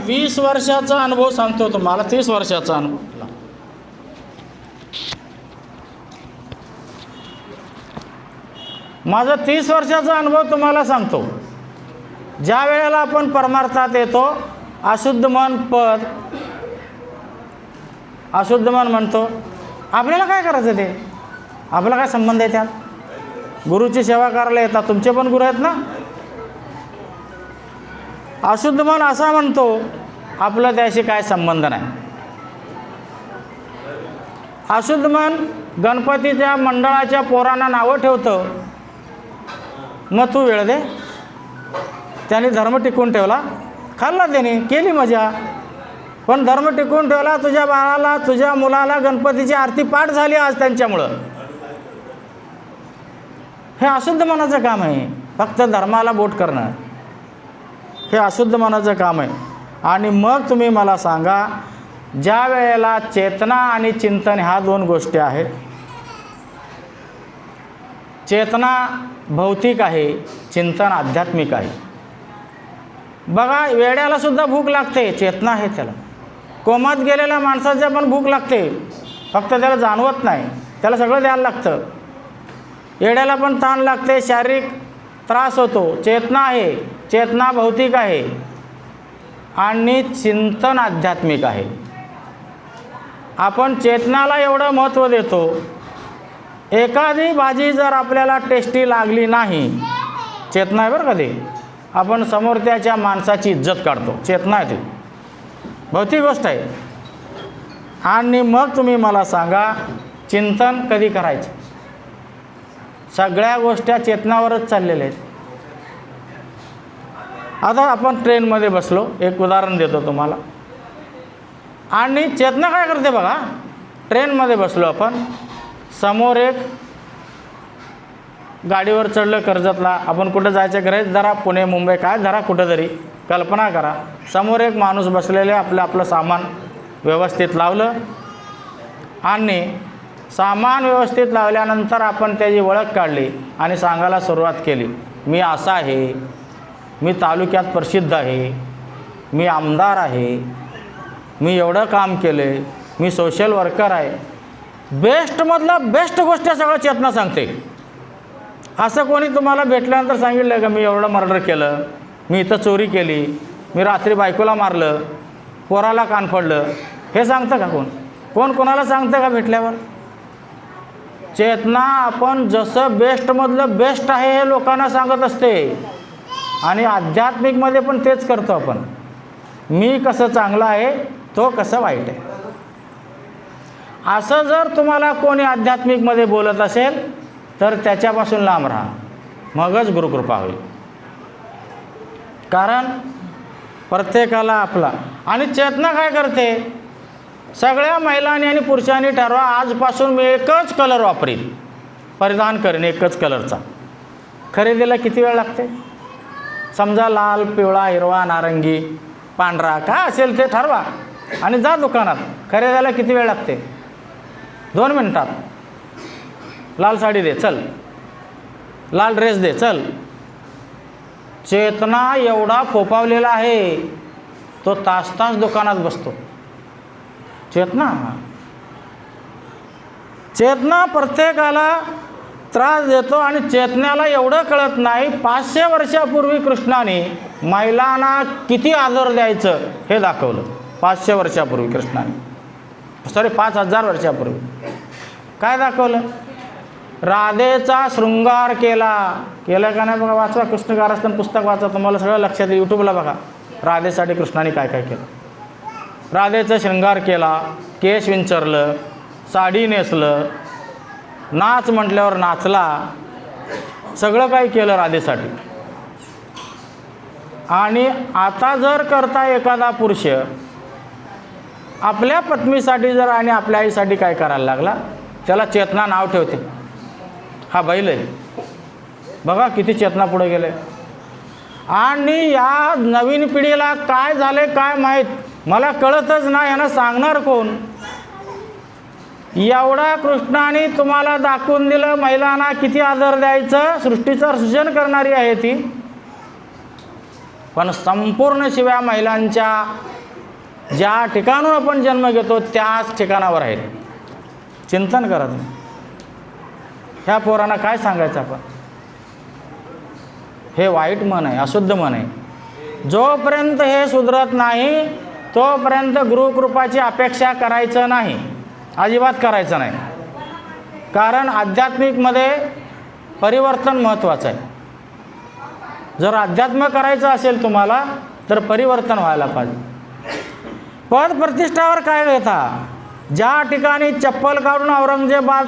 20 वर्षाचा अनुभव सांगतो तुम्हाला, 30 वर्षाचा अनुभव. माझा 30 वर्षाचा अनुभव तुम्हाला सांगतो. ज्या वेळेला आपण परमार्थात येतो, अशुद्ध मन पद, अशुद्ध मन म्हणतो, आपल्याला काय करायचं ते? आपला काय संबंध आहे त्यात? गुरुची सेवा करायला येतात, तुमचे पण गुरु आहेत ना. अशुद्ध मन असा म्हणतो, आपला त्याशी काय संबंध नाही. अशुद्ध मन गणपतीच्या मंडळाच्या पोरांना नावं ठेवतं, मग तू वेळ दे. त्याने धर्म टिकवून ठेवला, खाल्ला त्याने, केली मजा, पण धर्म टिकवून ठेवला. तुझ्या बाळाला, तुझ्या मुलाला गणपतीची आरती पाठ झाली आज त्यांच्यामुळं. हे अशुद्ध मनाचं काम आहे, फक्त धर्माला बोट करणं, हे अशुद्ध मनाचं काम आहे. आणि मग तुम्ही मला सांगा, ज्या वेळेला चेतना आणि चिंतन ह्या 2 गोष्टी आहेत, चेतना भौतिक आहे, चिंतन आध्यात्मिक आहे. बघा, वेड्याला सुद्धा भूक लागते, चेतना आहे त्याला. कोमात गेलेल्या माणसाच्या पण भूक लागते, फक्त त्याला जाणवत नाही, त्याला सगळं द्यायला लागतं. येड्याला पण ताण लागते, शारीरिक त्रास होतो, चेतना आहे, चेतना भौतिक आहे आणि चिंतन आध्यात्मिक आहे. आपण चेतनाला एवढं महत्त्व देतो, एखादी भाजी जर आपल्याला टेस्टी लागली नाही, चेतना आहे बरं का ते, आपण समोर त्याच्या माणसाची इज्जत काढतो, चेतना आहे ती, भौतिक गोष्ट आहे. आणि मग तुम्ही मला सांगा, चिंतन कधी करायचं? सगळ्या गोष्टी चेतनावरच चाललेल्या आहेत. आता आपण ट्रेनमध्ये बसलो, एक उदाहरण देतो तुम्हाला. आणि चेतना काय करते बघा, ट्रेनमध्ये बसलो आपण, समोर एक गाडीवर चढलं कर्जतला, आपण कुठं जायचं करायचं, जरा पुणे मुंबई काय जरा कुठं तरी कल्पना करा. समोर एक माणूस बसलेले, आपलं सामान व्यवस्थित लावलं आणि सामान व्यवस्थित लावल्यानंतर आपण त्याची ओळख काढली आणि सांगायला सुरुवात केली, मी असा आहे, मी तालुक्यात प्रसिद्ध आहे, मी आमदार आहे, मी एवढं काम केलं आहे, मी सोशल वर्कर आहे. बेस्टमधलं बेस्ट गोष्ट सगळं चेतना सांगते. असं कोणी तुम्हाला भेटल्यानंतर सांगितलं का, मी एवढं मर्डर केलं, मी इथं चोरी केली, मी रात्री बायकोला मारलं, पोराला कान फोडलं, हे सांगतं का कोण? कोण कोणाला सांगतं का भेटल्यावर? चेतना आपण जसं बेस्टमधलं बेस्ट आहे हे लोकांना सांगत असते. आणि आध्यात्मिकमध्ये पण तेच करतो आपण, मी कसं चांगलं आहे, तो कसं वाईट आहे. असं जर तुम्हाला कोणी आध्यात्मिकमध्ये बोलत असेल तर त्याच्यापासून लांब राहा, मगच गुरुकृपा होईल. कारण प्रत्येकाला आपला. आणि चेतना काय करते, सगळ्या महिलांनी आणि पुरुषांनी ठरवा, आजपासून मी एकच कलर वापरीन, परिधान करेन एकच कलरचा. खरेदीला किती वेळ लागते? समजा लाल, पिवळा, हिरवा, नारंगी, पांढरा काय असेल ते ठरवा आणि जा दुकानात. खरेदीला किती वेळ लागते? 2 मिनिटात. लाल साडी दे, चल. लाल ड्रेस दे, चल. चेतना एवढा फोपावलेला आहे, तो तास तास दुकानात बसतो. चेतना प्रत्येकाला त्रास देतो. आणि चेतनाला एवढं कळत नाही, 500 वर्षापूर्वी कृष्णाने महिलांना किती आदर द्यायचं हे दाखवलं. 500 वर्षापूर्वी कृष्णाने, 5000 वर्षापूर्वी काय दाखवलं? राधेचा शृंगार केला का नाही बघा, वाचवा, कृष्ण कारस्थान पुस्तक वाचा, तुम्हाला सगळं लक्षात येईल. यूट्यूबला बघा, राधेसाठी कृष्णाने काय काय केलं. राधेचा शृंगार केला, केश विंचरलं, साडी नेसलं, नाच म्हटल्यावर नाचला, सगळं काही केलं राधेसाठी. आणि आता जर करता एखादा पुरुष आपल्या पत्नीसाठी जर आणि आपल्या आईसाठी काय करायला लागला, त्याला चेतना नाव ठेवते, हा बैल आहे. बघा किती चेतना पुढे गेले. आणि या नवीन पिढीला काय झाले काय माहीत, मला कळतच नाही, यांना सांगणार कोण? एवढा कृष्णाने तुम्हाला दाखवून दिलं महिलांना किती आदर द्यायचं. सृष्टीचं सृजन करणारी आहे ती. पण संपूर्ण शिव्या महिलांच्या ज्या ठिकाणून आपण जन्म घेतो त्याच ठिकाणावर आहेत. चिंतन करा तुम्ही. ह्या पोरांना काय सांगायचं आपण? हे वाईट मन आहे, अशुद्ध मन आहे. जोपर्यंत हे सुधरत नाही तोपर्यंत गुरुकृपाची अपेक्षा करायचं नाही, अजिबात करायचं नाही. कारण आध्यात्मिकमध्ये परिवर्तन महत्त्वाचं आहे. जर अध्यात्म करायचं असेल तुम्हाला तर परिवर्तन व्हायला पाहिजे. पद प्रतिष्ठावर काय घेता? ज्या ठिकाणी चप्पल काढून औरंगजेबात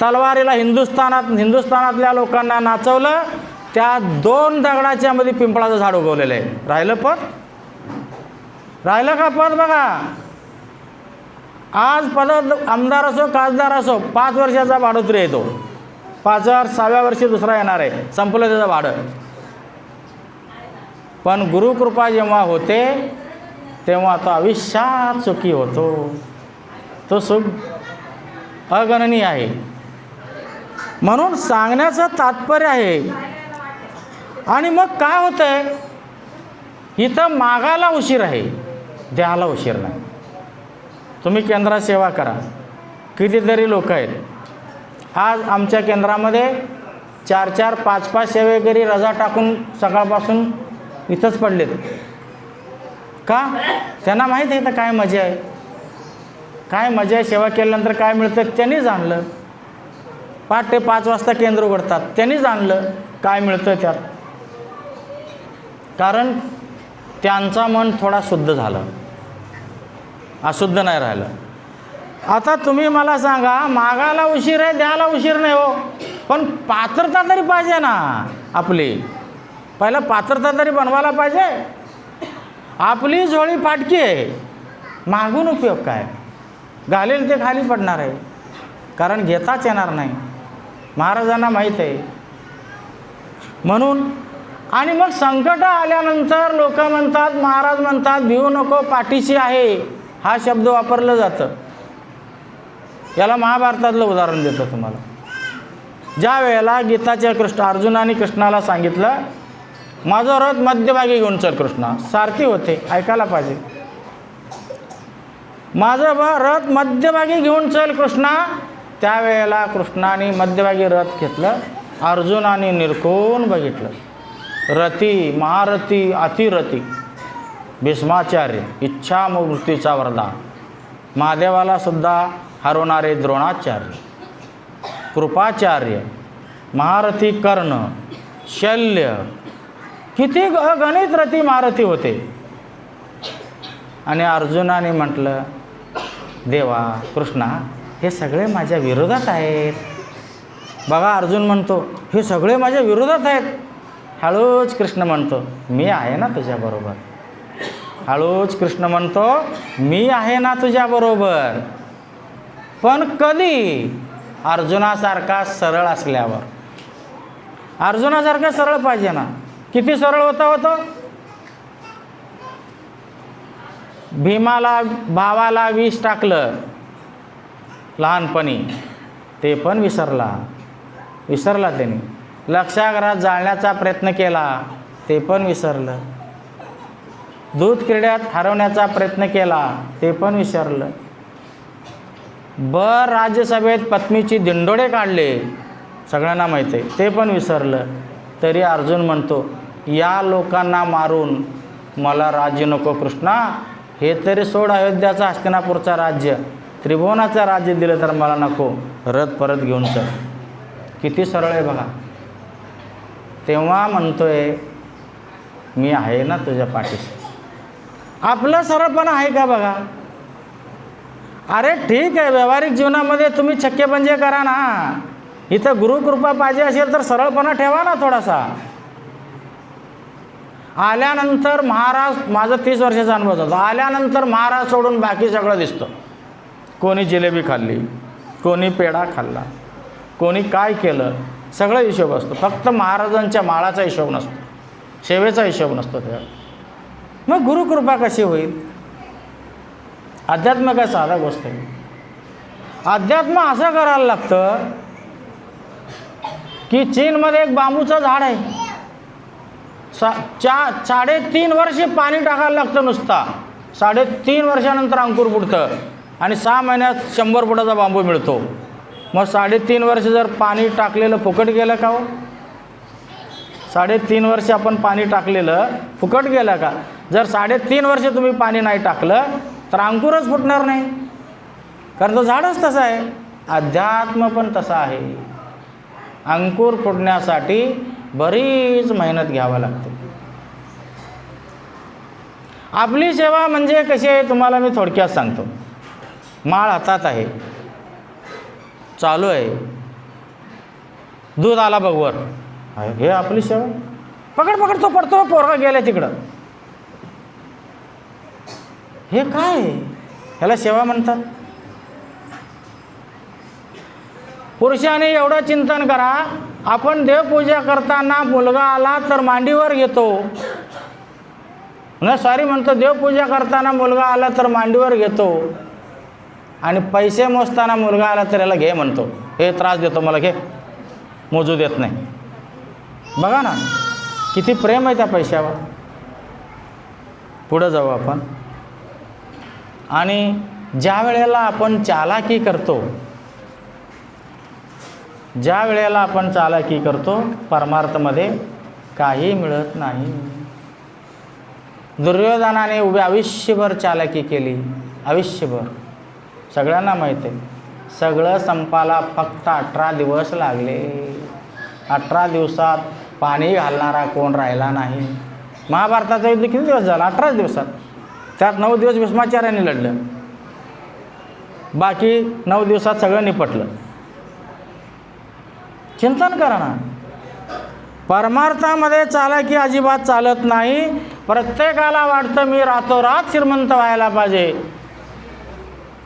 तलवारीला हिंदुस्थानातल्या लोकांना नाचवलं त्या 2 दगडाच्या मध्ये पिंपळाचं झाड उगवलेलं आहे. राहिलं पद? राहिलं का पद? बघा, आज पद आमदार असो खासदार असो 5 वर्षाचा भाडोत्री येतो, 6व्या वर्षी दुसरा येणार आहे, संपलं त्याचं भाडं. पण गुरुकृपा जेव्हा होते तेव्हा तो आयुष्यात सुखी होतो. तो सुख अगणनीय आहे. म्हणून सांगण्याचं तात्पर्य आहे. आणि मग काय होतं आहे? इथं मागायला उशीर आहे, द्यायला उशीर नाही. तुम्ही केंद्रात सेवा करा, कितीतरी लोक आहेत. आज आमच्या केंद्रामध्ये 4-4, 5-5 सेवेकरी रजा टाकून सकाळपासून इथंच पडलेत. का? त्यांना माहीत आहे तर काय मजा आहे, काय मजा आहे, सेवा केल्यानंतर काय मिळतं त्यांनी जाणलं. 5 ते 5 वाजता केंद्र उघडतात, त्यांनी जाणलं काय मिळतं त्यात. कारण त्यांचा मन थोडा शुद्ध झालं, अशुद्ध नाही राहिलं. आता तुम्ही मला सांगा, मागायला उशीर आहे, द्यायला उशीर नाही हो, पण पात्रता तरी पाहिजे ना आपली. पहिलं पात्रता तरी बनवायला पाहिजे. आपली झोळी फाटकी आहे, मागून उपयोग काय? घालेल ते खाली पडणार आहे, कारण घेताच येणार नाही. महाराजांना माहीत आहे. म्हणून आणि मग संकट आल्यानंतर लोक म्हणतात, महाराज म्हणतात भिवू नको, पाठीशी आहे, हा शब्द वापरलं जातं. याला महाभारतातलं उदाहरण देतो तुम्हाला. ज्या वेळेला गीताच्या अर्जुनाने कृष्णाला सांगितलं, माझं रथ मध्यभागी घेऊन चल. कृष्णा सारथी होते, ऐकायला पाहिजे. माझं रथ मध्यभागी घेऊन चल कृष्णा. त्यावेळेला कृष्णाने मध्यभागी रथ घेतलं, अर्जुनाने निरखून बघितलं. रती, महारथी, अतिरथी, भीष्माचार्य, इच्छामृत्यूचा वरदान, महादेवाला सुद्धा हरवणारे द्रोणाचार्य, कृपाचार्य, महारथी कर्ण, शल्य, किती गणित रथी महारथी होते. आणि अर्जुनाने म्हटलं, देवा कृष्णा हे सगळे माझ्या विरोधात आहेत. बघा अर्जुन म्हणतो हे सगळे माझ्या विरोधात आहेत. हळूच कृष्ण म्हणतो मी आहे ना तुझ्याबरोबर. हळूच कृष्ण म्हणतो मी आहे ना तुझ्याबरोबर. पण कधी? अर्जुनासारखा सरळ असल्यावर. अर्जुनासारखा सरळ पाहिजे ना. किती सरळ होतो? भीमाला भावाला विष टाकलं लहानपणी, ते पण विसरला त्यांनी. लक्षागृहात जाळण्याचा प्रयत्न केला, ते पण विसरलं. दूध क्रीड्यात हरवण्याचा प्रयत्न केला, ते पण विसरलं. राज्यसभेत पत्नीची दिंडोडे काढले, सगळ्यांना माहीत आहे, ते पण विसरलं. तरी अर्जुन म्हणतो या लोकांना मारून मला राज्य नको कृष्णा, हे तरी सोड अयोध्याचा हस्तिनापूरचा राज्य, त्रिभुवनाचं राज्य दिलं तर मला नको, रथ परत घेऊन चल. किती सरळ आहे बघा. तेव्हा म्हणतोय मी आहे ना तुझ्या पाठीशी. आपलं सरळपणा आहे का बघा. अरे ठीक आहे, व्यावहारिक जीवनामध्ये तुम्ही छक्केपंजे करा ना. इथं गुरुकृपा पाहिजे असेल तर सरळपणा ठेवा ना थोडासा. आल्यानंतर महाराज, माझं 30 वर्षाचा अनुभव होता, आल्यानंतर महाराज सोडून बाकी सगळं दिसतं. कोणी जिलेबी खाल्ली, कोणी पेढा खाल्ला, कोणी काय केलं, सगळं हिशोब असतो. फक्त महाराजांच्या माळाचा हिशोब नसतो, सेवेचा हिशोब नसतो त्या. मग गुरुकृपा कशी होईल? अध्यात्म काय साधा गोष्ट आहे. अध्यात्म असं करायला लागतं की चीनमध्ये एक बांबूचं झाड आहे, साडेतीन वर्षे पाणी टाकायला लागतं नुसता. 3.5 वर्षानंतर अंकुर फुटतं आणि 6 महिन्यात 100 फुटाचा बांबू मिळतो. मग 3.5 वर्ष जर पाणी टाकलेलं फुकट गेलं का हो? 3.5 वर्ष आपण पाणी टाकलेलं फुकट गेलं का? जर 3.5 वर्ष तुम्ही पाणी नाही टाकलं तर अंकुरच फुटणार नाही, कारण तो झाडच तसा आहे. अध्यात्म पण तसा आहे. अंकुर फुटण्यासाठी बरीच मेहनत घ्यावी लागते. आपली सेवा म्हणजे कशी आहे तुम्हाला मी थोडक्यात सांगतो. माळ हातात आहे, चालू आहे, दूध आला बघवर, हे आपली सेवा. पकड पकड, तो पडतो, पोरगा गेला तिकडं. हे काय? ह्याला सेवा म्हणतात. पुरुषाने एवढं चिंतन करा, आपण देवपूजा करताना मुलगा आला तर मांडीवर घेतो ना, सॉरी म्हणतो, देवपूजा करताना मुलगा आला तर मांडीवर घेतो आणि पैसे मोजताना मुलगा आला तर याला घे म्हणतो. हे त्रास देतो मला, घे, मोजू देत नाही. बघा ना किती प्रेम आहे त्या पैशावर. पुढं जाऊ आपण. आणि ज्या वेळेला आपण चालाकी करतो, ज्या वेळेला आपण चालाकी करतो, परमार्थमध्ये काही मिळत नाही. दुर्योधनाने उभे आयुष्यभर चालाकी केली, आयुष्यभर. सगळ्यांना माहीत आहे. सगळं संपाला फक्त 18 दिवस लागले. 18 दिवसात पाणी घालणारा कोण राहिला नाही. महाभारताचं युद्ध किती दिवस झालं? 18 दिवसात. त्यात 9 दिवस भीष्माचार्याने लढलं, बाकी 9 दिवसात सगळं निपटलं. चिंतन करा ना. परमार्थामध्ये चालाकी अजिबात चालत नाही. प्रत्येकाला वाटतं मी रातोरात श्रीमंत व्हायला पाहिजे,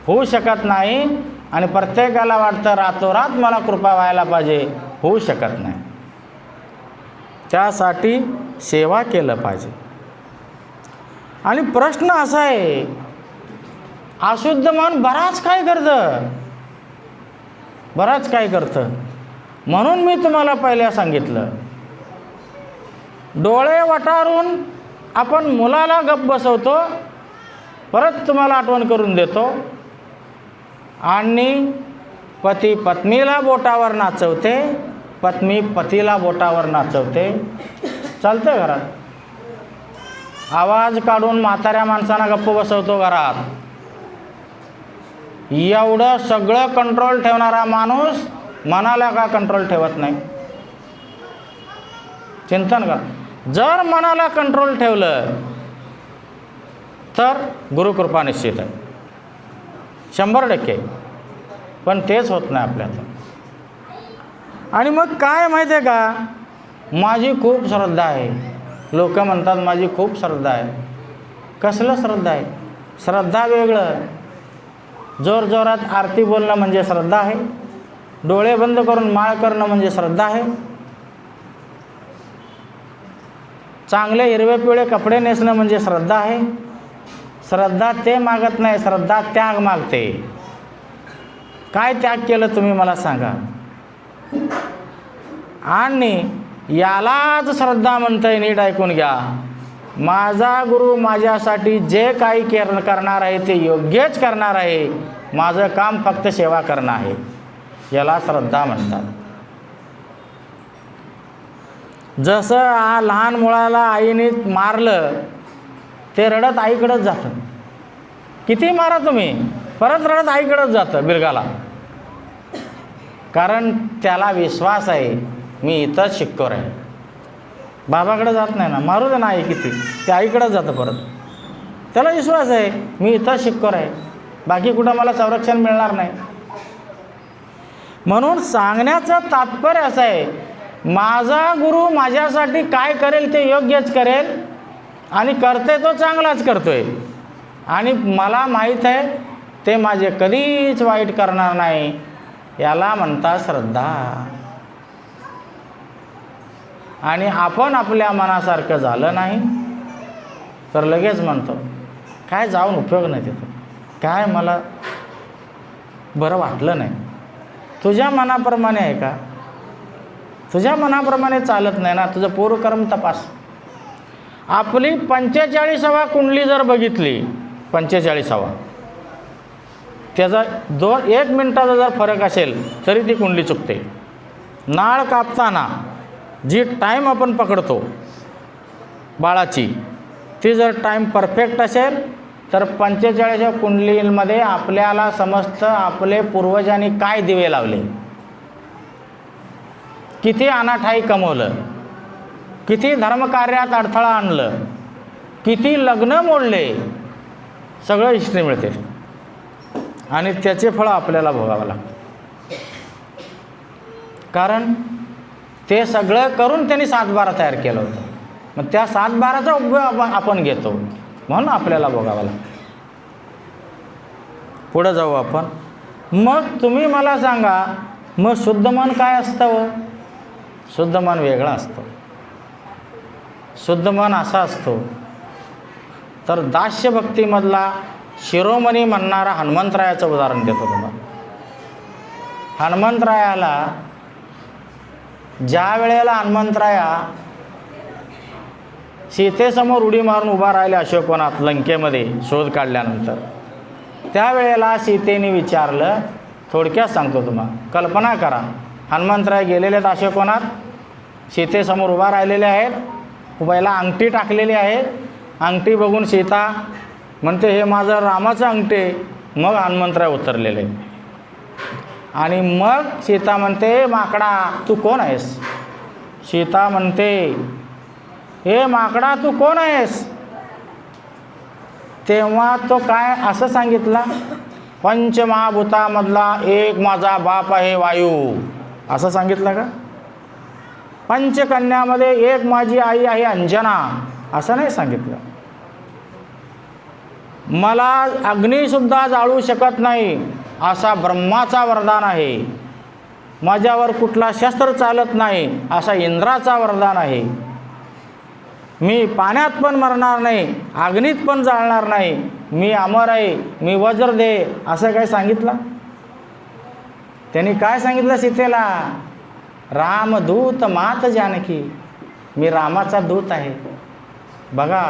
होऊ शकत नाही. आणि प्रत्येकाला वाटतं रातोरात मला कृपा व्हायला पाहिजे, होऊ शकत नाही. त्यासाठी सेवा केलं पाहिजे. आणि प्रश्न असा आहे, अशुद्ध मन बराच काय करतं, बराच काय करतं. म्हणून मी तुम्हाला पहिल्या सांगितलं, डोळे वटारून आपण मुलाला गप्प बसवतो, परत तुम्हाला आठवण करून देतो, आणि पती पत्नीला बोटावर नाचवते, पत्नी पतीला बोटावर नाचवते. चालतं घरात. आवाज काढून म्हाताऱ्या माणसांना गप्प बसवतो घरात. एवढं सगळं कंट्रोल ठेवणारा माणूस मनाला का कंट्रोल ठेवत नाही? चिंतन करा. जर मनाला कंट्रोल ठेवलं तर गुरुकृपा निश्चित आहे, 100%. पण तेच होत नाही आपल्याला. आणि मग काय माहिती आहे का, माझी खूप श्रद्धा आहे. लोक म्हणतात माझी खूप श्रद्धा आहे. कसलं श्रद्धा आहे? श्रद्धा वेगळं. जोर जोरात आरती बोलणं म्हणजे श्रद्धा आहे. डोळे बंद करून माळ करणं म्हणजे श्रद्धा आहे. चांगले हिरवे पिवळे कपडे नेसणं म्हणजे श्रद्धा आहे. श्रद्धा ते मागत नाही, श्रद्धा त्याग मागते. काय त्याग केलं तुम्ही मला सांगा. आणि यालाच श्रद्धा म्हणतंय. नीट ऐकून घ्या. माझा गुरु माझ्यासाठी जे काही करणार आहे ते योग्यच करणार आहे. माझं काम फक्त सेवा करणं आहे. याला श्रद्धा म्हणतात. जसं लहान मुलाला आईने मारलं, ते रडत आईकडंच जातं. किती मारा तुम्ही, परत रडत आईकडंच जातं बिरगाला. कारण त्याला विश्वास आहे मी इथंच शिक्कोर आहे. बाबाकडे जात नाही ना, मारू दे ना आई किती, ते आईकडंच जातं परत. त्याला विश्वास आहे मी इथंच शिक्कोर आहे, बाकी कुठं मला संरक्षण मिळणार नाही. म्हणून सांगण्याचं तात्पर्य असं आहे, माझा गुरु माझ्यासाठी काय करेल ते योग्यच करेल, आणि करते तो चांगलाच करतोय, आणि मला माहीत आहे ते माझे कधीच वाईट करणार नाही. याला म्हणतात श्रद्धा. आणि आपण आपल्या मनासारखं झालं नाही तर लगेच म्हणतो काय जाऊन उपयोग नाही तिथं, काय मला बरं वाटलं नाही. तुझ्या मनाप्रमाणे आहे का? तुझ्या मनाप्रमाणे चालत नाही ना. तुझं पूर्वकर्म तपास. आपली 45वा कुंडली जर बघितली, 45वा, त्याचा 1 मिनिटाचा जर फरक असेल तरी ती कुंडली चुकते. नाळ कापताना जी टाईम आपण पकडतो बाळाची, ती जर टाईम परफेक्ट असेल तर 45व्या कुंडलीमध्ये आपल्याला समजतं आपले पूर्वजांनी काय दिवे लावले, किती अनाठाई कमवलं, किती धर्मकार्यात अडथळा आणलं, किती लग्न मोडले, सगळं हिस्ट्री मिळते आणि त्याचे फळ आपल्याला भोगावं लागतं. कारण ते सगळं करून त्यांनी 7/12 तयार केलं होतं. मग त्या 7/12चा उपयोग आपण घेतो म्हणून आपल्याला भोगावं लागतं. पुढं जाऊ आपण. मग तुम्ही मला सांगा, मग शुद्ध मन काय असतं? शुद्ध मन वेगळं असतं. शुद्ध मन असा असतो तर दास्यभक्तीमधला शिरोमणी म्हणणारा हनुमंतरायाचं उदाहरण देतो तुम्हाला. हनुमंतरायाला ज्या वेळेला हनुमंतराया सीतेसमोर उडी मारून उभा राहिले अशोकवनात लंकेमध्ये शोध काढल्यानंतर, त्यावेळेला सीतेने विचारलं, थोडक्यात सांगतो तुम्हाला, कल्पना करा, हनुमंतराय गेलेले आहेत अशोकवनात, सीतेसमोर उभा राहिलेले आहेत, उभ्याला अंगठी टाकलेली आहे, अंगठी बघून सीता म्हणते हे माझं रामाचं अंगठी. मग हनुमंतराय उतरलेले आणि मग सीता म्हणते माकडा तू कोण आहेस? सीता म्हणते हे माकडा तू कोण आहेस? तेव्हा तो काय असं सांगितला, पंचमहाभूतामधला एक माझा बाप आहे वायू, असं सांगितलं का? पंचकन्यामध्ये एक माझी आई आहे अंजना, असं नाही सांगितलं. मला अग्निसुद्धा जाळू शकत नाही असा ब्रह्माचा वरदान आहे, माझ्यावर कुठला शस्त्र चालत नाही असा इंद्राचा वरदान आहे, मी पाण्यात पण मरणार नाही, अग्नीत पण जाळणार नाही, मी अमर आहे, मी वज्र दे, असं काय सांगितलं? त्यांनी काय सांगितलं सीतेला? रामदूत मात जानकी, मी रामाचा दूत आहे. बघा,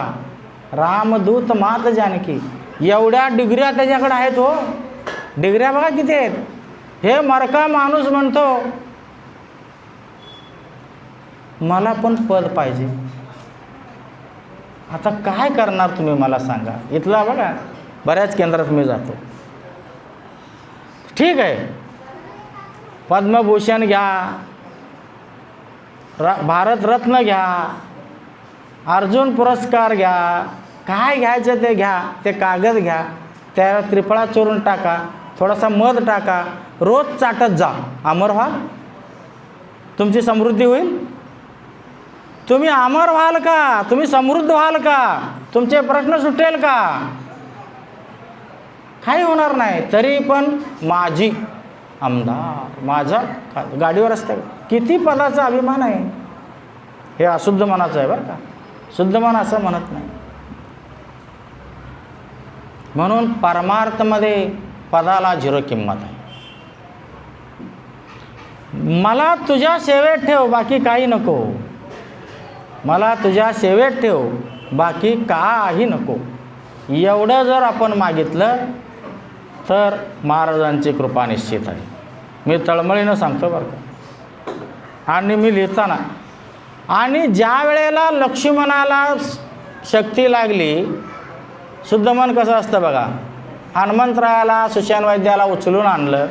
रामदूत मात जानकी, एवढ्या डिग्र्या त्याच्याकडे आहेत. हो, डिग्र्या बघा किती आहेत. हे मरका माणूस म्हणतो मला पण पद पाहिजे. आता काय करणार तुम्ही मला सांगा. इथला बघा बऱ्याच केंद्रात मी जातो, ठीक आहे, पद्मभूषण घ्या, भारतरत्न घ्या, अर्जुन पुरस्कार घ्या, काय घ्यायचं ते घ्या, ते कागद घ्या, त्या त्रिफळा चोरून टाका, थोडासा मध टाका, रोज चाटत जा, अमर व्हाल, तुमची समृद्धी होईल. तुम्ही अमर व्हाल का? तुम्ही समृद्ध व्हाल का? तुमचे प्रश्न सुटेल का? काही होणार नाही. तरी पण माझी आमदार, माझा गाडीवर असते, किती पदाचा अभिमान आहे. हे अशुद्ध मनाचं आहे बरं का, शुद्ध मन असं म्हणत नाही. म्हणून परमार्थमध्ये पदाला झिरो किंमत आहे. मला तुझ्या सेवेत ठेव, बाकी काही नको. मला तुझ्या सेवेत ठेव, बाकी काही नको. एवढं जर आपण मागितलं तर महाराजांची कृपा निश्चित आहे. मी तळमळीनं सांगतो बरं का. आणि मी लिहिताना, आणि ज्या वेळेला लक्ष्मणाला शक्ती लागली, शुद्ध मन कसं असतं बघा. हनुमंतरायाला सुषेण वैद्याला उचलून आणलं.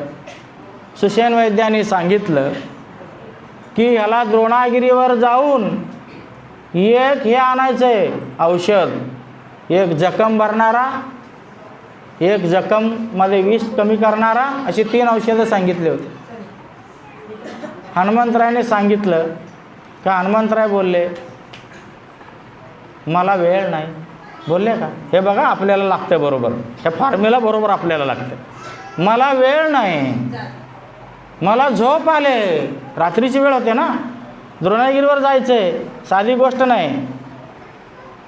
सुषेण वैद्याने सांगितलं की ह्याला द्रोणागिरीवर जाऊन एक हे आणायचं आहे औषध, एक जखम भरणारा, एक जखममध्ये विष कमी करणारा, अशी 3 औषधं सांगितले होते. हनुमंतरायाने सांगितलं का? हनुमंतराय बोलले मला वेळ नाही. बोलले का? हे बघा आपल्याला लागतं बरोबर, ह्या फॉर्म्युला बरोबर आपल्याला लागतं. मला वेळ नाही, मला झोप आले, रात्रीची वेळ होते ना, द्रोणागिरीवर जायचं आहे, साधी गोष्ट नाही.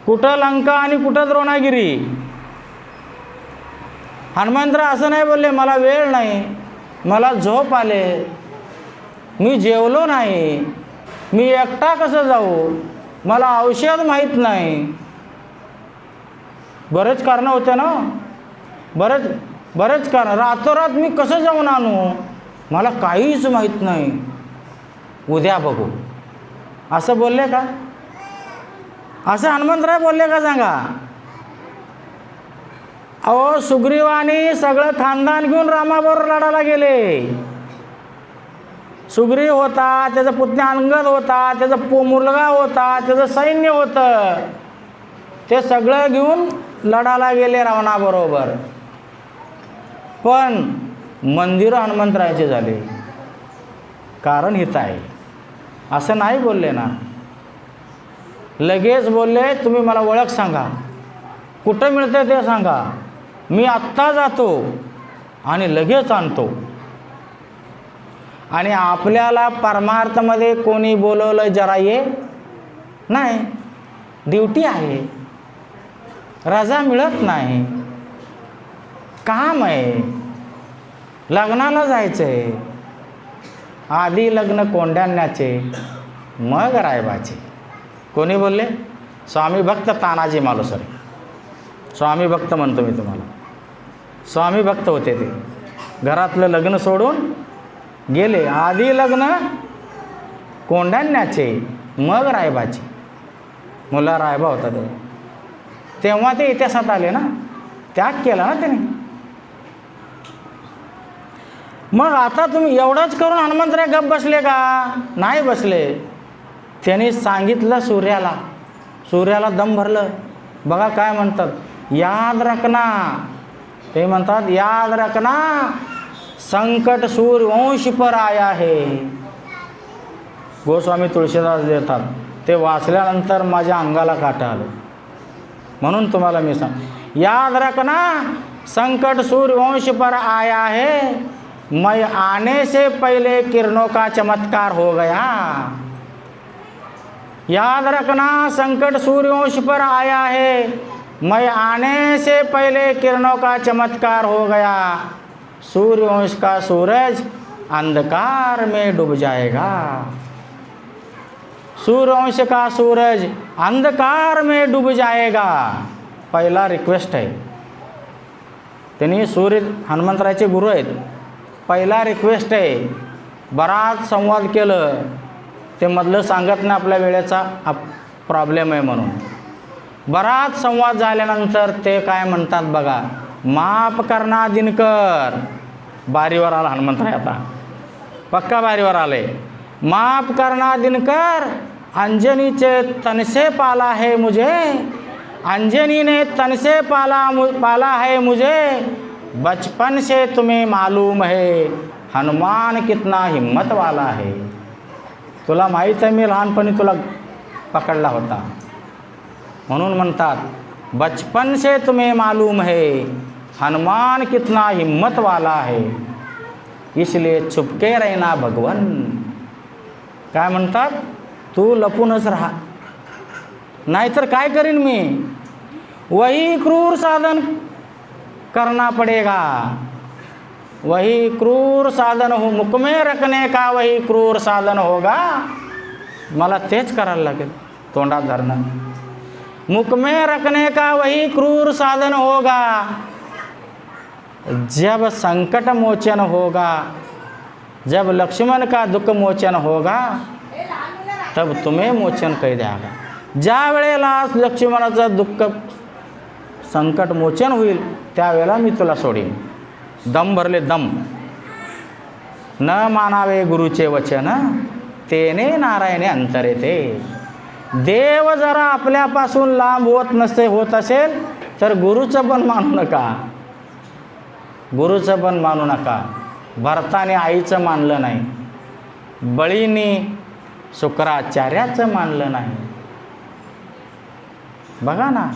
कुठं लंका आणि कुठं द्रोणागिरी. हनुमंतराय असं नाही बोलले मला वेळ नाही, मला झोप आले, मी जेवलो नाही, मी एकटा कसं जाऊ, मला औषध माहीत नाही. बरेच कारणं होते ना, बरेच कारण. रातोरात मी कसं जाऊन आणू, मला काहीच माहीत नाही, उद्या बघू, असं बोलले का? असं हनुमंतराय बोलले का सांगा? अहो, सुग्रीवानी सगळं खानदान घेऊन रामाबरोबर लढायला गेले. सुग्रीव होता, त्याचा पुतण्या अंगद होता, त्याचा मुलगा होता, त्याचं सैन्य होतं, ते सगळं घेऊन लढायला गेले रावणाबरोबर. पण मंदिरं हनुमंतरायाचे झाले. कारण हित आहे, असं नाही बोलले ना. लगेच बोलले, तुम्ही मला ओळख सांगा, कुठं मिळतं ते सांगा, मी आत्ता जातो आणि लगेच आणतो. आणि आपल्याला परमार्थमध्ये कोणी बोलवलं जरा ये नाही, ड्युटी आहे, रजा मिळत नाही, काम आहे, लग्नाला जायचं आहे, आधी लग्न कोंड्याण्याचे मग रायबाचे. कोणी बोलले? स्वामी भक्त तानाजी मालुसरे. स्वामी भक्त म्हणतो मी तुम्हाला, स्वामी भक्त होते ते. घरातलं लग्न सोडून गेले, आधी लग्न कोंडाण्याचे मग रायबाचे. मुला रायबा होता तेव्हा ते इतिहासात आले ना, त्याग केला ना त्याने. मग आता तुम्ही एवढंच करून हनुमंतराय गप्प बसले का? नाही बसले. त्यांनी सांगितलं सूर्याला दम भरलं. बघा काय म्हणतात, याद रखना, ते म्हणतात याद रखना संकट सूर्यवंश पर आया है. गोस्वामी तुळशीदास देतात, ते वाचल्यानंतर माझ्या अंगाला काटा आलं. म्हणून तुम्हाला मी सांग, याद रखना संकट सूर्यवंश पर आया है, मैं आने से पहले किरणों का चमत्कार हो गया. याद रखना संकट सूर्यवंश पर आया है, मैं आने से पहले किरणों का चमत्कार हो गया. सूर्यवंश का सूरज अंधकार में डूब जाएगा. सूर्यवंश का सूरज अंधकार में डूब जाएगा. पहिला रिक्वेस्ट आहे. त्यांनी सूर्य हनुमंतरायचे गुरु आहेत. पहिला रिक्वेस्ट आहे. बराच संवाद केलं, ते मधलं सांगत नाही, आपल्या वेळेचा प्रॉब्लेम आहे म्हणून. बराच संवाद झाल्यानंतर ते काय म्हणतात बघा, माफ करना दिनकर. बारीवर आला हनुमंतराय, आता पक्का बारीवर आले. माफ करना दिनकर, अंजनीचे तन से पाला है मुझे, अंजनी ने तन से पाला है मुझे, बचपन से तुम्हें मालूम है हनुमान कितना हिम्मत वाला है. तुला माहीत आहे मी लहानपणी तुला पकडला होता, म्हणून म्हणतात बचपन से तुम्हें मालूम है हनुमान कितना हिम्मत वाला है, इसलिए छुपके रहना भगवन. काय म्हणतात, तू लपूनच राहा, नाहीतर काय करीन मी, वही क्रूर साधन करना पड़ेगा, वही क्रूर साधन हो, मुख में रखने का वही क्रूर साधन होगा. मला तेच करायला लागेल, तोंडात धरणं. मुख में रखने का वही क्रूर साधन होगा, जब संकट मोचन होगा, जब लक्ष्मण का दुःख मोचन होगा, तब तुम्हें मोचन कह द्यागा. ज्या वेळेला लक्ष्मणाचं दुःख संकट मोचन होईल, त्यावेळेला मी तुला सोडीन. दम भरले दम. न मानावे गुरुचे वचन, तेने नारायणे अंतरे ते. देव जरा आपल्यापासून लांब होत असेल तर गुरुचं पण मानू नका, गुरुचं पण मानू नका. भरताने आईचं मानलं नाही, बळीने शुक्राचार्याचं मानलं नाही. बघा ना,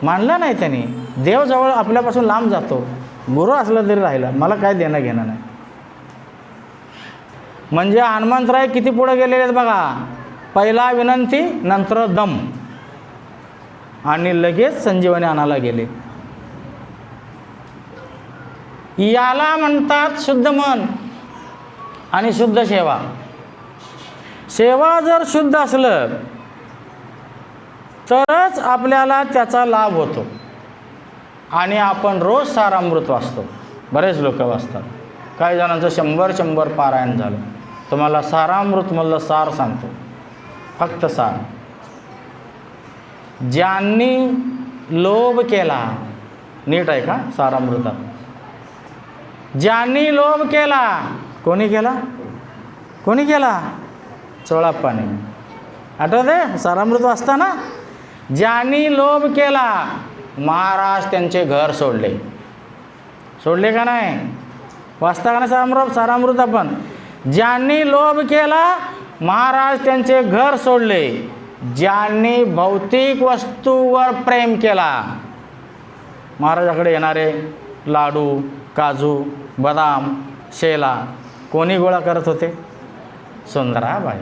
मानलं नाही त्यांनी. देव जवळ आपल्यापासून लांब जातो, गुरु असलं तरी राहिलं, मला काय देणं घेणं नाही. म्हणजे हनुमंतराय किती पुढे गेलेले आहेत बघा. पहिला विनंती, नंतर दम, आणि लगेच संजीवनी आणायला गेले. याला म्हणतात शुद्ध मन आणि शुद्ध सेवा. सेवा जर शुद्ध असलं तरच आपल्याला त्याचा लाभ होतो. आणि आपण रोज सारामृत वाचतो. बरेच लोक वाचतात. काही जणांचं 100 पारायण झालं. तुम्हाला सारामृतमधलं सार सांगतो, फक्त सार. ज्यांनी लोभ केला, नीट आहे का सारामृतात, ज्यांनी लोभ केला, कोणी केला? कोणी केला? चोळाप्पाने. आठवते सारामृत वाचताना? ज्यांनी लोभ केला, महाराज त्यांचे घर सोडले. सोडले का नाही? वाचता का नाही सारामृत आपण? ज्यांनी लोभ केला, महाराज त्यांचे घर सोडले. ज्यांनी भौतिक वस्तूवर प्रेम केला, महाराजाकडे येणारे लाडू, काजू, बदाम, शेला कोणी गोळा करत होते? सुंदराबाई.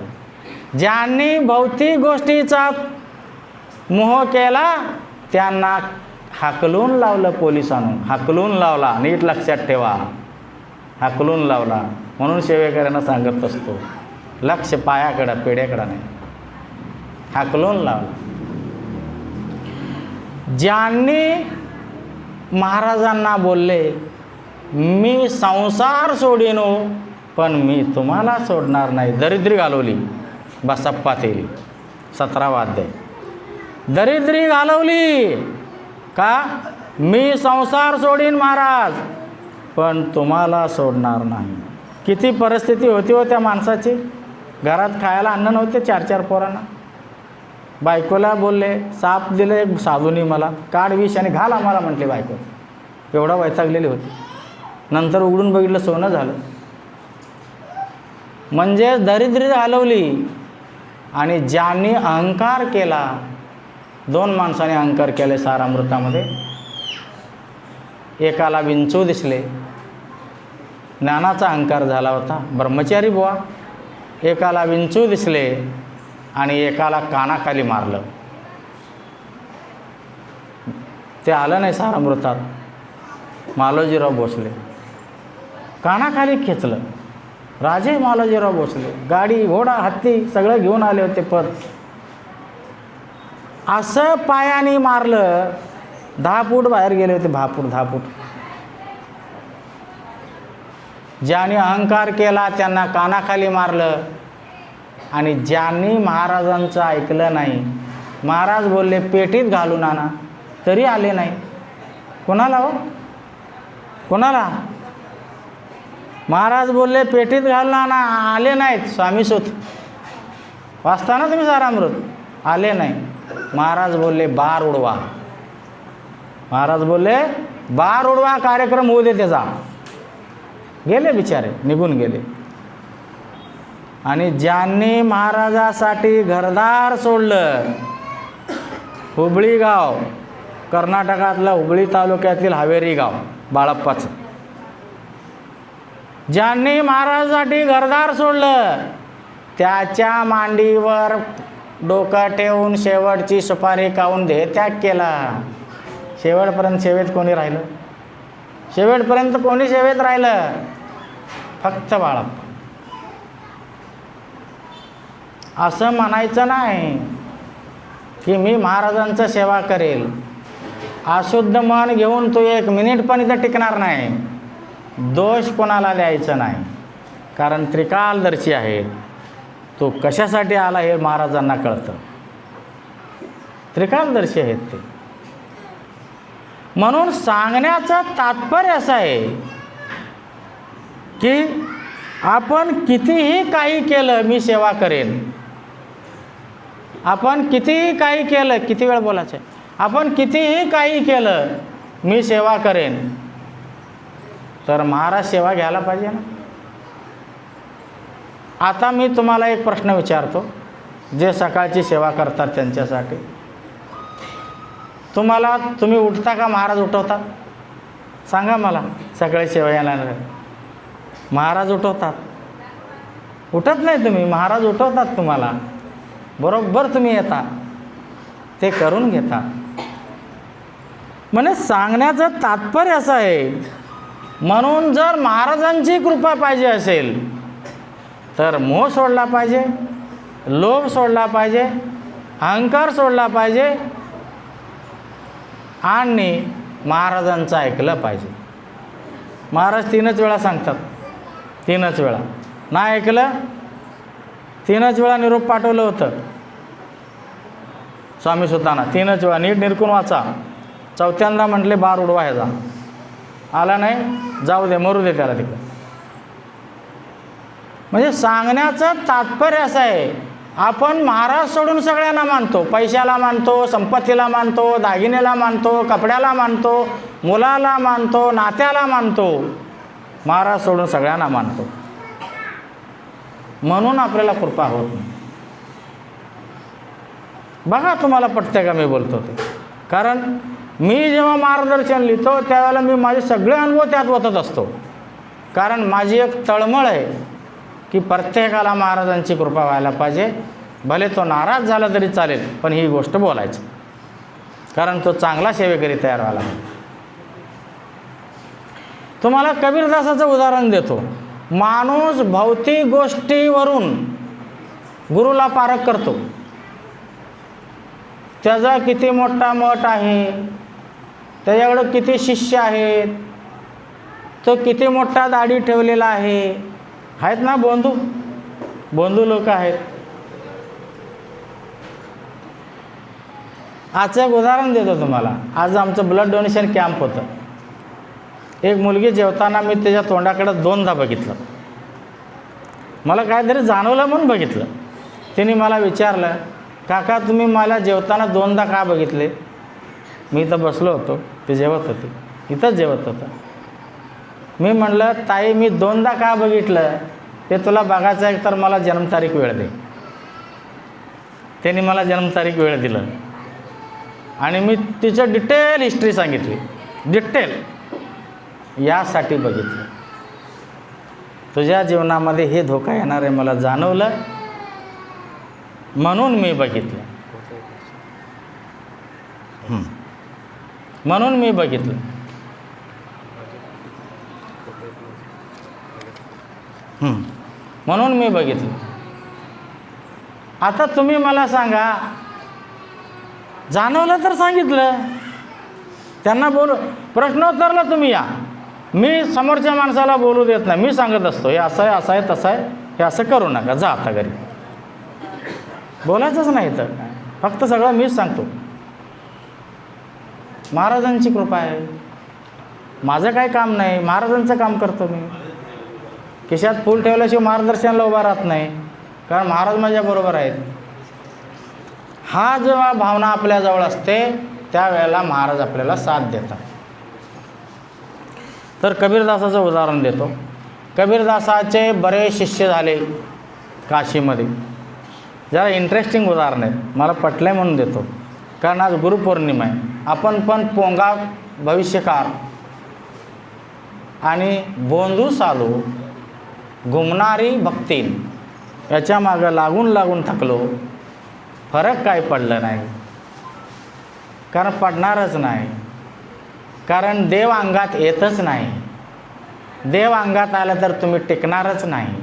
ज्यांनी भौतिक गोष्टीचा मोह केला, त्यांना हाकलून लावलं पोलिसांनी. हाकलून लावला, नीट लक्षात ठेवा, हाकलून लावला. म्हणून सेवेकऱ्यांना सांगत असतो, लक्ष पायाकडं, पेढ्याकडं नाही. हाकलून लावला. ज्यांनी महाराजांना बोलले, मी संसार सोडीनो पण मी तुम्हाला सोडणार नाही. दरिद्री घालवली. बसप्पा तेली 17वा अध्याय. दरिद्री घालवली का? मी संसार सोडीन महाराज, पण तुम्हाला सोडणार नाही. किती परिस्थिती होती हो त्या माणसाची. घरात खायला अन्न नव्हते 4 पोरांना. बायकोला बोलले, साप दिले एक साधूनी मला, काढ विष आणि घाल आम्हाला म्हटले बायको. एवढा वैतागलेली होती. नंतर उघडून बघितलं, सोनं झालं. म्हणजे दरिद्री घालवली. आणि ज्यांनी अहंकार केला, 2 माणसाने अहंकार केले सारामृतामध्ये. एकाला विंचू दिसले, ज्ञानाचा अहंकार झाला होता, ब्रह्मचारी बुवा. एकाला विंचू दिसले आणि एकाला कानाखाली मारलं. ते आलं नाही सारामृतात. मालोजीराव भोसले कानाखाली खेचलं. राजे मालोजीराव भोसले गाडी, घोडा, हत्ती सगळं घेऊन आले होते. पद असं पायाने मारलं. 10 फूट बाहेर गेले होते. 10 फूट. ज्यांनी अहंकार केला त्यांना कानाखाली मारलं. आणि ज्यांनी महाराजांचं ऐकलं नाही, महाराज बोलले पेटीत घालून आणा, तरी आले नाही. कोणाला हो? कोणाला? महाराज बोलले पेटीत घालून आणा, आले नाहीत. स्वामी सूत वाचता ना तुम्ही सारामृत? आले नाही. महाराज बोलले बार उडवा. महाराज बोलले बार उडवा, कार्यक्रम होऊ दे त्याचा. गेले बिचारे, निघून गेले. आणि ज्यांनी महाराजासाठी घरदार सोडलं, हुबळी गाव, कर्नाटकातलं हुबळी तालुक्यातील हावेरी गाव, बाळप्पाचं. ज्यांनी महाराजासाठी घरदार सोडलं, त्याच्या मांडीवर डोकं ठेवून शेवटची सुपारी खाऊन देहत्याग केला. शेवटपर्यंत सेवेत कोणी राहिलं? शेवटपर्यंत कोणी सेवेत राहिलं? फक्त बाळप्पा. असं म्हणायचं नाही की मी महाराजांचं सेवा करेल. अशुद्ध मन घेऊन तो 1 मिनिट पण इथं टिकणार नाही. दोष कोणाला द्यायचं नाही, कारण त्रिकालदर्शी आहे. तो कशासाठी आला हे महाराजांना कळतं. त्रिकालदर्शी आहेत ते. म्हणून सांगण्याचं तात्पर्य असं आहे की आपण कितीही काही केलं, मी सेवा करेन. आपण कितीही काही केलं, किती वेळ बोलायचं आहे, आपण कितीही काही केलं, मी सेवा करेन, तर महाराज सेवा घ्यायला पाहिजे ना. आता मी तुम्हाला एक प्रश्न विचारतो, जे सकाळची सेवा करतात त्यांच्यासाठी. तुम्ही उठता का महाराज उठवतात? सांगा मला. सकाळी सेवा यायला महाराज उठवतात? उठत नाही तुम्ही, महाराज उठवतात तुम्हाला. बरोबर तुम्ही येता, ते करून घेता. म्हणजे सांगण्याचं तात्पर्य असं आहे. म्हणून जर महाराजांची कृपा पाहिजे असेल तर मोह सोडला पाहिजे, लोभ सोडला पाहिजे, अहंकार सोडला पाहिजे आणि महाराजांचं ऐकलं पाहिजे. महाराज 3च वेळा सांगतात, 3च वेळा. नाही ऐकलं, 3च वेळा निरोप पाठवलं होतं स्वामी सुतांना, 3च वेळा. नीट निरकून वाचा. 4थ्यांदा म्हटले बार उडवा ह्याचा. आला नाही, जाऊ दे, मरू दे त्याला तिकडं. म्हणजे सांगण्याचं तात्पर्य असं आहे, आपण महाराज सोडून सगळ्यांना मानतो. पैशाला मानतो, संपत्तीला मानतो, दागिन्याला मानतो, कपड्याला मानतो, मुलाला मानतो, नात्याला मानतो. महाराज सोडून सगळ्यांना मानतो. म्हणून आपल्याला कृपा होत नाही. बघा तुम्हाला पटते का मी बोलतो ते. कारण मी जेव्हा मार्गदर्शन लिहितो त्यावेळेला मी माझे सगळे अनुभव त्यात ओतत असतो. कारण माझी एक तळमळ आहे की प्रत्येकाला महाराजांची कृपा व्हायला पाहिजे. भले तो नाराज झाला तरी चालेल, पण ही गोष्ट बोलायची, कारण तो चांगला सेवेकरी तयार व्हायला. तुम्हाला कबीरदासाचं उदाहरण देतो. माणूस भौतिक गोष्टीवरून गुरुला पारख करतो. त्याचा किती मोठा मठ आहे, त्याच्याकडं किती शिष्य आहेत, तो किती मोठा दाढी ठेवलेला आहे. आहेत ना बोंधू लोक आहेत. आजचं एक उदाहरण देतो तुम्हाला. आज आमचं ब्लड डोनेशन कॅम्प होतं. एक मुलगी जेवताना मी त्याच्या तोंडाकडं 2दा बघितलं. मला काहीतरी जाणवलं म्हणून बघितलं. तिने मला विचारलं, काका तुम्ही मला जेवताना 2दा का बघितले? मी इथं बसलो होतो, ते जेवत होते, इथंच जेवत होतं. मी म्हणलं, ताई मी 2दा का बघितलं ते तुला बघायचं आहे तर मला जन्मतारीख वेळ दे. त्यांनी मला जन्मतारीख वेळ दिलं आणि मी तिचं डिटेल हिस्ट्री सांगितली. डिटेल यासाठी बघितलं, तुझ्या जीवनामध्ये हे धोका येणार आहे मला जाणवलं, म्हणून मी बघितलं. म्हणून मी बघितलं. म्हणून मी बघितलं. आता तुम्ही मला सांगा, जाणवलं तर सांगितलं, त्यांना बोलू, प्रश्नोत्तरला तुम्ही या. मी समोरच्या माणसाला बोलू देत नाही. मी सांगत असतो हे असं आहे, असं आहे, तसं आहे, हे असं करू नका, जा आता घरी. बोलायचंच नाही तर फक्त सगळं मीच सांगतो. महाराजांची कृपा आहे, माझं काही काम नाही, महाराजांचं काम करतो मी. खिशात फूल ठेवल्याशिवाय मार्गदर्शनाला उभा राहत नाही, कारण महाराज माझ्याबरोबर आहेत. हा जेव्हा भावना आपल्याजवळ असते त्यावेळेला महाराज आपल्याला साथ देतात. तर कबीरदासाचं उदाहरण देतो. कबीरदासाचे बरेच शिष्य झाले काशीमध्ये. जरा इंटरेस्टिंग उदाहरण आहे, मला पटलं आहे म्हणून देतो. कारण आज गुरुपौर्णिमा आहे. आपण पण पोंगा भविष्यकार आणि बोंधू साधू घुमणारी भक्तीन याच्या मागं लागून थकलो. फरक काय पडलं नाही, कारण पडणारच नाही. कारण देव अंगात येतच नाही. देव अंगात आला तर तुम्ही टिकणारच नाही.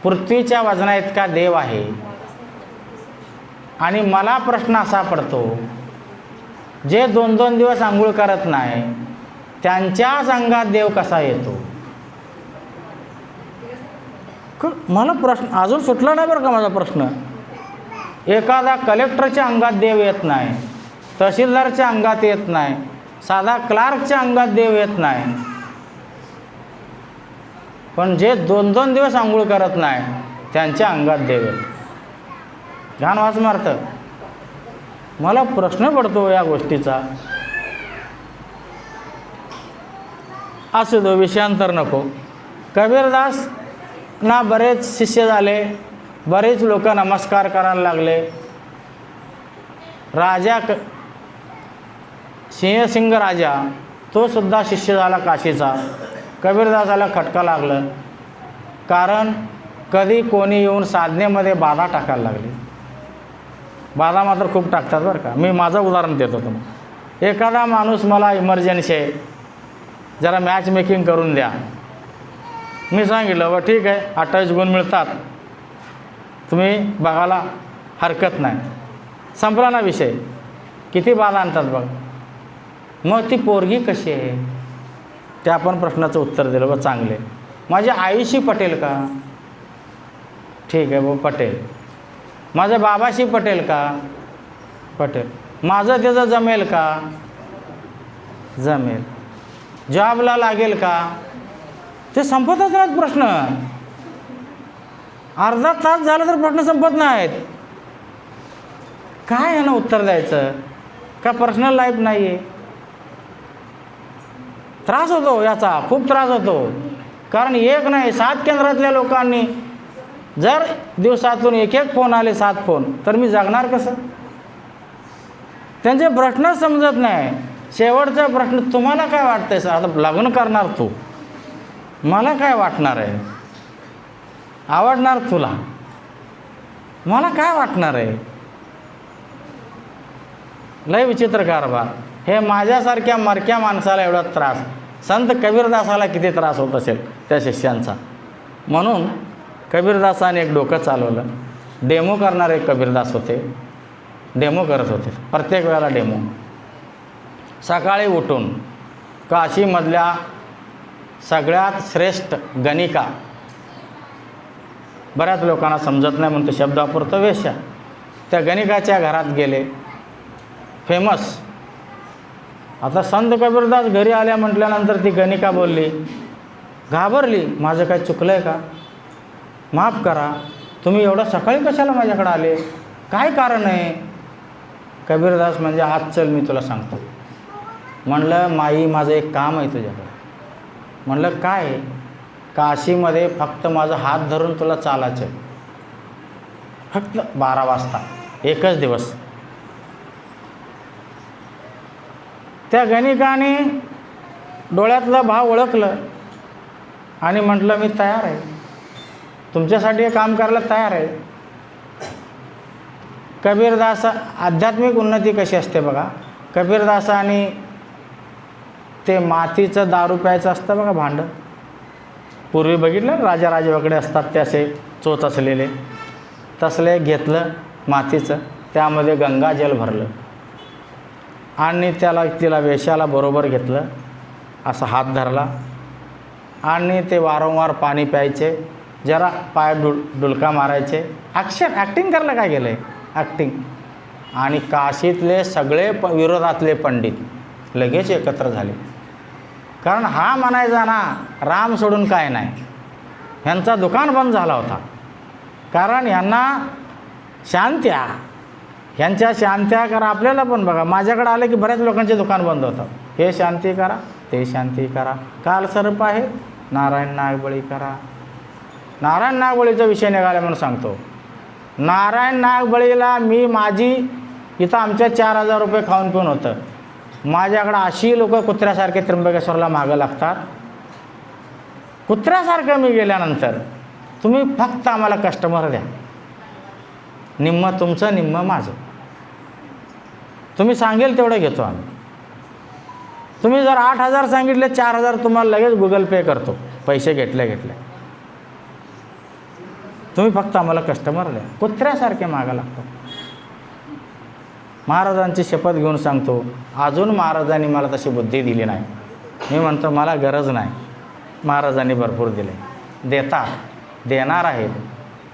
पृथ्वीच्या वजना इतका देव आहे. आणि मला प्रश्न असा पडतो, जे 2-2 दिवस आंघोळ करत नाही त्यांच्याच अंगात देव कसा येतो? मला प्रश्न अजून सुटला नाही बरं का माझा प्रश्न. एखादा कलेक्टरच्या अंगात देव येत नाही, तहसीलदारच्या अंगात येत नाही, साधा क्लार्कच्या अंगात देव येत नाही, पण जे 2-2 दिवस आंघोळ करत नाही त्यांच्या अंगात देव येत. घाण वास मारतं. मला प्रश्न पडतो या गोष्टीचा. असू दो, विषयांतर नको. कबीरदास ना बरेच शिष्य झाले, बरेच लोक नमस्कार करायला लागले. राजा सिंह राजा तो सुद्धा शिष्य झाला काशीचा. कबीरदासाला खटका लागलं, कारण कधी कोणी येऊन साधनेमध्ये बाधा टाकायला लागली. बाधा मात्र खूप टाकतात बरं का. मी माझं उदाहरण देतो तुम्हाला. एखादा माणूस मला इमर्जन्सी आहे, जरा मॅच मेकिंग करून द्या. मी सांगितलं ठीक आहे, 28 गुण मिळतात, तुम्ही बघायला हरकत नाही, संपला ना विषय. किती बाद आणतात बघ. मग ती पोरगी कशी आहे, त्या पण प्रश्नाचं उत्तर दिलं बघ चांगले. माझ्या आईशी पटेल का, ठीक आहे पटेल. माझ्या बाबाशी पटेल का, पटेल. माझं त्याचं जमेल का, जमेल. जॉबला लागेल का, ते संपतच नाहीत प्रश्न. अर्धा तास झाला तर प्रश्न संपत नाहीत. काय यानं उत्तर द्यायचं, का पर्सनल लाईफ नाही आहे. त्रास होतो याचा, खूप त्रास होतो. कारण एक नाही 7 केंद्रातल्या लोकांनी जर दिवसातून एक फोन आले, 7 फोन, तर मी जगणार कसं. त्यांचे प्रश्नच समजत नाही. शेवटचा प्रश्न, तुम्हाला काय वाटतंय सर, आता लग्न करणार तू, मला काय वाटणार आहे, आवडणार तुला, मला काय वाटणार आहे. लय विचित्र कारभार. हे माझ्यासारख्या मरक्या माणसाला एवढा त्रास, संत कबीरदासाला किती त्रास होत असेल त्या शिष्यांचा. म्हणून कबीरदासाने एक डोकं चालवलं. डेमो करणारे कबीरदास होते, डेमो करत होते प्रत्येक वेळेला डेमो. सकाळी उठून काशीमधल्या सगळ्यात श्रेष्ठ गणिका, बऱ्याच लोकांना समजत नाही म्हणून तो शब्द वापरतो, वेश्या, त्या गणिकाच्या घरात गेले. फेमस. आता संत कबीरदास घरी आल्या म्हटल्यानंतर ती गणिका बोलली, घाबरली, माझं काय चुकलं आहे का, माफ करा, तुम्ही एवढं सकाळी कशाला माझ्याकडे आले, काय कारण आहे. कबीरदास म्हणजे आज चल मी तुला सांगतो. म्हणलं माई माझं एक काम आहे तुझ्याकडे. म्हणलं काय आहे. काशीमध्ये फक्त माझा हात धरून तुला चालायचं आहे, फक्त 12 वाजता, एकच दिवस. त्या गणिकाने डोळ्यातलं भाव ओळखलं आणि म्हटलं मी तयार आहे, तुमच्यासाठी हे काम करायला तयार आहे. कबीरदास, आध्यात्मिक उन्नती कशी असते बघा. कबीरदासाने ते मातीचं दारू प्यायचं असतं बघा भांडं, पूर्वी बघितलं राजा राजेवाकडे असतात ते असे चोच असलेले, तसले घेतलं मातीचं, त्यामध्ये गंगाजल भरलं आणि तिला वेश्याला बरोबर घेतलं, असा हात धरला आणि ते वारंवार पाणी प्यायचे, जरा पाय डुलका मारायचे. ॲक्टिंग करायला काय गेलं आहे, ॲक्टिंग. आणि काशीतले सगळे विरोधातले पंडित लगेच एकत्र झाले. कारण हा म्हणायचा ना राम सोडून काय नाही. ह्यांचा दुकान बंद झाला होता, कारण ह्यांना शांत्या, ह्यांच्या शांत्या करा. आपल्याला पण बघा, माझ्याकडे आलं की बऱ्याच लोकांचे दुकान बंद होतं. हे शांती करा, ते शांती करा. काल सर्प आहे, नारायण नागबळी करा. नारायण नागबळीचा विषय निघाला म्हणून सांगतो. नारायण नागबळीला मी माझी इथं आमच्या 4,000 रुपये खाऊन पिऊन होतं. माझ्याकडं अशी लोक कुत्र्यासारखे त्र्यंबकेश्वरला मागं लागतात. कुत्र्यासारखं मी गेल्यानंतर तुम्ही फक्त आम्हाला कस्टमर द्या, निम्म तुमचं निम्म माझं, तुम्ही सांगेल तेवढं घेतो आम्ही. तुम्ही जर 8,000 सांगितले, 4,000 तुम्हाला लगेच गुगल पे करतो, पैसे घेतले. तुम्ही फक्त आम्हाला कस्टमर द्या. कुत्र्यासारखे मागं लागतो. महाराजांची शपथ घेऊन सांगतो, अजून महाराजांनी मला तशी बुद्धी दिली नाही. मी म्हणतो मला गरज नाही, महाराजांनी भरपूर दिले, देणार आहेत,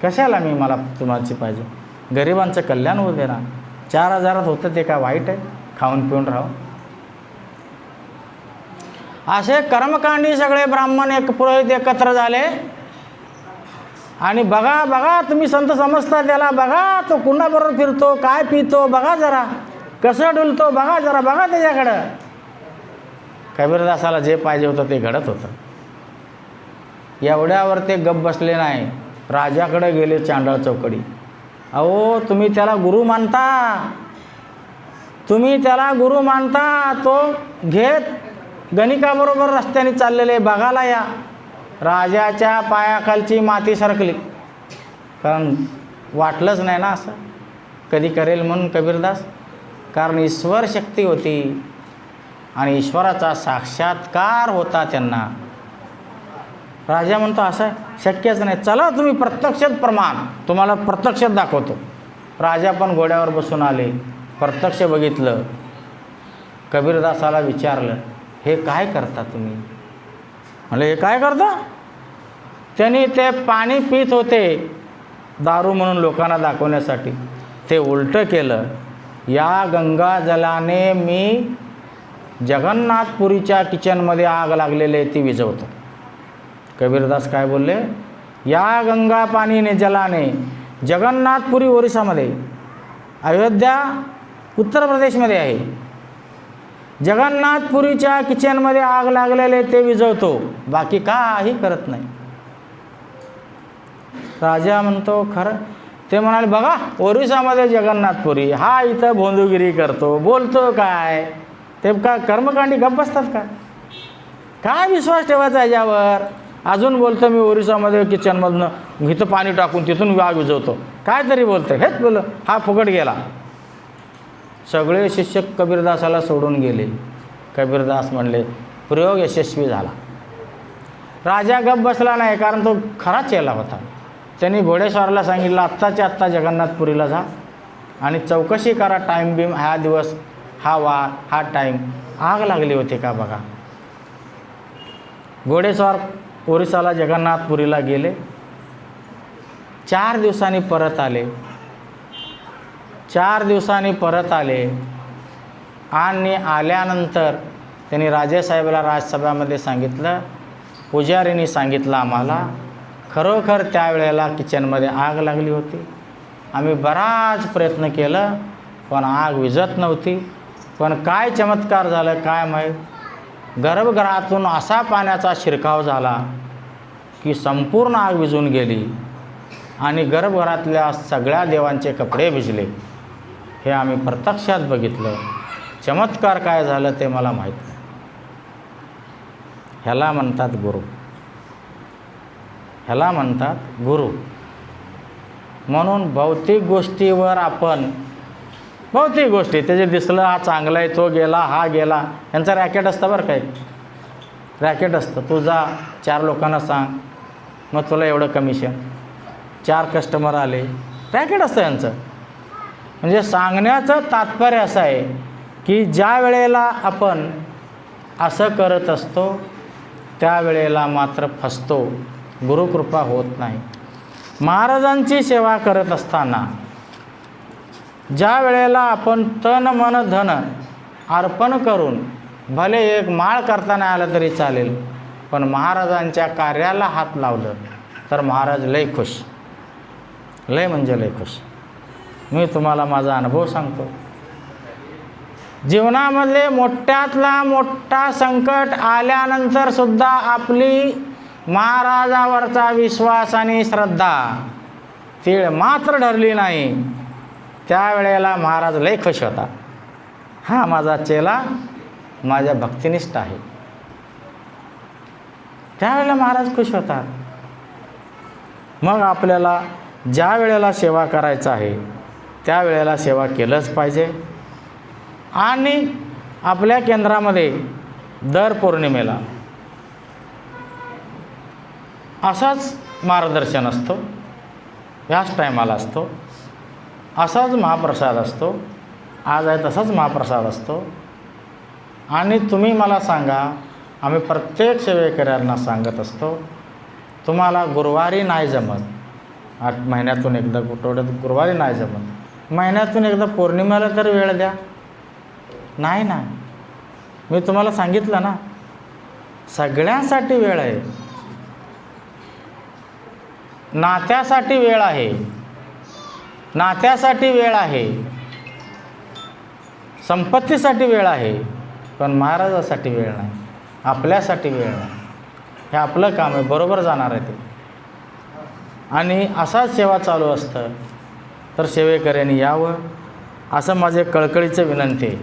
कशाला मला तुम्हाची पाहिजे. गरिबांचं कल्याण होऊ देणार. 4,000 होतं ते काय वाईट आहे, खाऊन पिऊन राहू. असे कर्मकांडी सगळे ब्राह्मण एक पुरोहित एकत्र झाले आणि बघा तुम्ही संत समजता त्याला, बघा तो कुणाबरोबर फिरतो, काय पितो, बघा जरा कसं डुलतो, बघा त्याच्याकडं. कबीरदासाला जे पाहिजे होतं ते घडत होतं. एवढ्यावर ते गप्प बसले नाही, राजाकडे गेले चांडाळ चौकडी. अहो तुम्ही त्याला गुरु मानता, तो घेत गणिकाबरोबर रस्त्याने चाललेले बघायला या. राजाच्या पायाखालची माती सरकली, कारण वाटलंच नाही ना असं कधी करेल म्हणून कबीरदास. कारण ईश्वर शक्ती होती आणि ईश्वराचा साक्षात्कार होता त्यांना. राजा म्हणतो असं शक्यच नाही, चला तुम्ही प्रत्यक्षात प्रमाण, तुम्हाला प्रत्यक्षात दाखवतो. राजा पण घोड्यावर बसून आले, प्रत्यक्ष बघितलं. कबीरदासाला विचारलं, हे काय करता तुम्ही? म्हणले, हे काय करता? त्यांनी ते पाणी पित होते दारू म्हणून लोकांना दाखवण्यासाठी, ते उलटं केलं. या गंगा जलाने मी जगन्नाथपुरीच्या किचनमध्ये आग लागलेली आहे ती विझवतो. कबीरदास काय बोलले? या गंगा पाणीने जलाने जगन्नाथपुरी ओरिसामध्ये, अयोध्या उत्तर प्रदेशमध्ये आहे, जगन्नाथपुरीच्या किचनमध्ये आग लागलेले ते विझवतो, बाकी काही करत नाही. राजा म्हणतो, खरं? ते म्हणाले, बघा ओरिसामध्ये जगन्नाथपुरी, हा इथं भोंदूगिरी करतो, बोलतो काय? ते का कर्मकांडी गप्प बसतात का? काय विश्वास ठेवायचा याच्यावर? अजून बोलतो मी ओरिसामध्ये किचनमधनं इथं पाणी टाकून तिथून आग विझवतो, काय तरी बोलतो. हेच बोल, हा फुकट गेला. सगळे शिष्य कबीरदासाला सोडून गेले. कबीरदास म्हणले, प्रयोग यशस्वी झाला. राजा गप्प बसला नाही, कारण तो खरा चेला होता. त्यांनी घोडेस्वाराला सांगितलं, आत्ताच्या आत्ता जगन्नाथपुरीला जा आणि चौकशी करा, टाईम बीम, हा दिवस, हा वार, हा टाईम, आग लागली होती का बघा. घोडेस्वार ओरिसाला जगन्नाथपुरीला गेले. 4 दिवसांनी परत आले. 4 दिवसांनी परत आले आणि आल्यानंतर त्यांनी राजेसाहेबाला राजसभामध्ये सांगितलं, पुजारीने सांगितलं आम्हाला, खरोखर त्यावेळेला किचनमध्ये आग लागली होती. आम्ही बराच प्रयत्न केलं पण आग विझत नव्हती. पण काय चमत्कार झालं काय माहीत, गर्भगृहातून असा पाण्याचा शिरकाव झाला की संपूर्ण आग विझून गेली आणि गर्भगृहातल्या सगळ्या देवांचे कपडे भिजले. हे आम्ही प्रत्यक्षात बघितलं. चमत्कार काय झालं ते मला माहीत नाही. ह्याला म्हणतात गुरु, ह्याला म्हणतात गुरु. म्हणून भौतिक गोष्टीवर आपण, भौतिक गोष्टी त्याचे दिसलं हा चांगला आहे, तो गेला, हा गेला, यांचं रॅकेट असतं बरं काय, रॅकेट असतं. तू जा 4 लोकांना सांग, मग तुला एवढं कमिशन, 4 कस्टमर आले, रॅकेट असतं यांचं. म्हणजे सांगण्याचं तात्पर्य असं आहे की ज्या वेळेला आपण असं करत असतो त्यावेळेला मात्र फसतो, गुरुकृपा होत नाही. महाराजांची सेवा करत असताना ज्या वेळेला आपण तन मन धन अर्पण करून, भले एक माळ करताना आलं तरी चालेल, पण महाराजांच्या कार्याला हात लावलं तर महाराज लय खुश, लय म्हणजे लय खुश. मी तुम्हाला माझा अनुभव सांगतो. जीवनामधले मोठ्यातला मोठा संकट आल्यानंतर सुद्धा आपली महाराजावरचा विश्वास आणि श्रद्धा तीळ मात्र ठरली नाही. त्यावेळेला महाराज लय खुश होता, हा माझा चेला माझ्या भक्तिनिष्ठ आहे. त्यावेळेला महाराज खुश होतात. मग आपल्याला ज्या वेळेला सेवा करायचं आहे त्यावेळेला सेवा केलंच पाहिजे. आणि आपल्या केंद्रामध्ये दर पौर्णिमेला असाच मार्गदर्शन असतो, ह्याच टायमाला असतो, असाच महाप्रसाद असतो, आज आहे तसाच महाप्रसाद असतो. आणि तुम्ही मला सांगा, आम्ही प्रत्येक सेवेकऱ्यांना सांगत असतो, तुम्हाला गुरुवारी नाही जमत, 8 महिन्यातून एकदा, आठवड्यात गुरुवारी नाही जमत, महिन्यातून एकदा पौर्णिमेला तर वेळ द्या. नाही ना, मी तुम्हाला सांगितलं ना, सगळ्यांसाठी वेळ आहे. नात्यासाठी वेळ आहे, नात्यासाठी वेळ आहे, संपत्तीसाठी वेळ आहे, पण महाराजासाठी वेळ नाही, आपल्यासाठी वेळ नाही. हे आपलं काम आहे, बरोबर जाणार आहे ते. आणि असाच सेवा चालू असतं तर सेवेकऱ्यांनी यावं, असं माझे कळकळीचं विनंती आहे.